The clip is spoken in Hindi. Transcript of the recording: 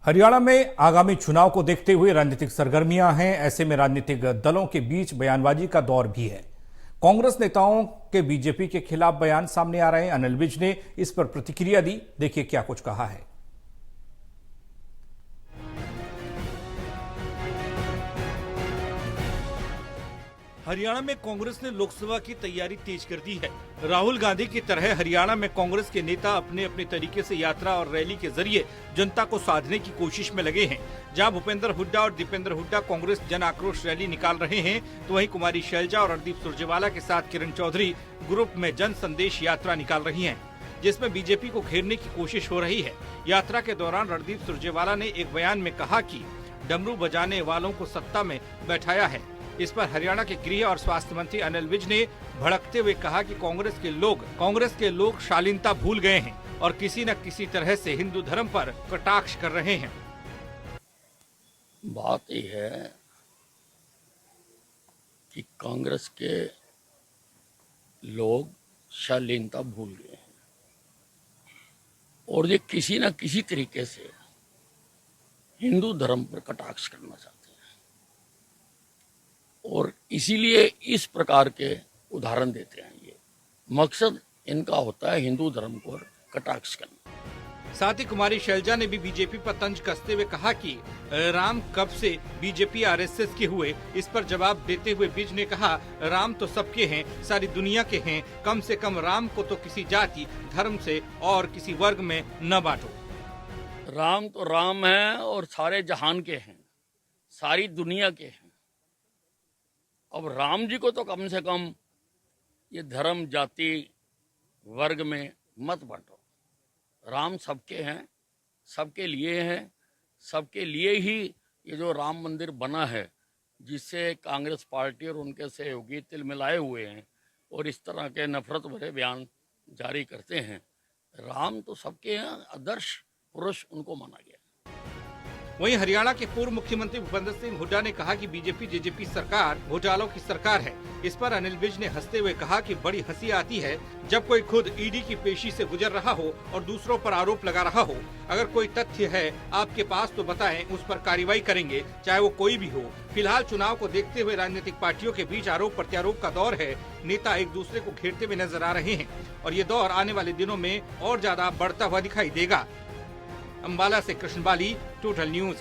हरियाणा में आगामी चुनाव को देखते हुए राजनीतिक सरगर्मियां हैं। ऐसे में राजनीतिक दलों के बीच बयानबाजी का दौर भी है। कांग्रेस नेताओं के बीजेपी के खिलाफ बयान सामने आ रहे हैं। अनिल विज ने इस पर प्रतिक्रिया दी। देखिए क्या कुछ कहा है। हरियाणा में कांग्रेस ने लोकसभा की तैयारी तेज कर दी है। राहुल गांधी की तरह हरियाणा में कांग्रेस के नेता अपने अपने तरीके से यात्रा और रैली के जरिए जनता को साधने की कोशिश में लगे हैं। जहां भूपेंद्र हुड्डा और दीपेंद्र हुड्डा कांग्रेस जन आक्रोश रैली निकाल रहे हैं, तो वहीं कुमारी शैलजा और रणदीप सुरजेवाला के साथ किरण चौधरी ग्रुप में जन संदेश यात्रा निकाल रही है, जिसमें बीजेपी को घेरने की कोशिश हो रही है। यात्रा के दौरान रणदीप सुरजेवाला ने एक बयान में कहा कि डमरू बजाने वालों को सत्ता में बैठाया है। इस पर हरियाणा के गृह और स्वास्थ्य मंत्री अनिल विज ने भड़कते हुए कहा कि कांग्रेस के लोग शालीनता भूल गए हैं और किसी न किसी तरह से हिंदू धर्म पर कटाक्ष कर रहे हैं। बात यह है कि कांग्रेस के लोग शालीनता भूल गए हैं और ये किसी न किसी तरीके से हिंदू धर्म पर कटाक्ष करना चाहते हैं और इसीलिए इस प्रकार के उदाहरण देते हैं। ये मकसद इनका होता है हिंदू धर्म को कटाक्ष करना। साथ ही कुमारी शैलजा ने भी बीजेपी पर तंज कसते हुए कहा कि राम कब से बीजेपी आरएसएस के हुए। इस पर जवाब देते हुए विज ने कहा, राम तो सबके हैं, सारी दुनिया के हैं, कम से कम राम को तो किसी जाति धर्म से और किसी वर्ग में न बांटो। राम तो राम है और सारे जहान के हैं, सारी दुनिया के हैं। अब राम जी को तो कम से कम ये धर्म जाति वर्ग में मत बांटो। राम सबके हैं, सबके लिए हैं, सबके लिए ही ये जो राम मंदिर बना है, जिससे कांग्रेस पार्टी और उनके सहयोगी तिल मिलाए हुए हैं और इस तरह के नफरत भरे बयान जारी करते हैं। राम तो सबके हैं, आदर्श पुरुष उनको माना गया। वहीं हरियाणा के पूर्व मुख्यमंत्री भूपेंद्र सिंह हुड्डा ने कहा कि बीजेपी जेजेपी सरकार घोटालों की सरकार है। इस पर अनिल विज ने हंसते हुए कहा कि बड़ी हंसी आती है जब कोई खुद ईडी की पेशी से गुजर रहा हो और दूसरों पर आरोप लगा रहा हो। अगर कोई तथ्य है आपके पास तो बताएं, उस पर कार्रवाई करेंगे, चाहे वो कोई भी हो। फिलहाल चुनाव को देखते हुए राजनीतिक पार्टियों के बीच आरोप प्रत्यारोप का दौर है। नेता एक दूसरे को घेरते हुए नजर आ रहे हैं और ये दौर आने वाले दिनों में और ज्यादा बढ़ता हुआ दिखाई देगा। अंबाला से कृष्ण बाली, टोटल न्यूज।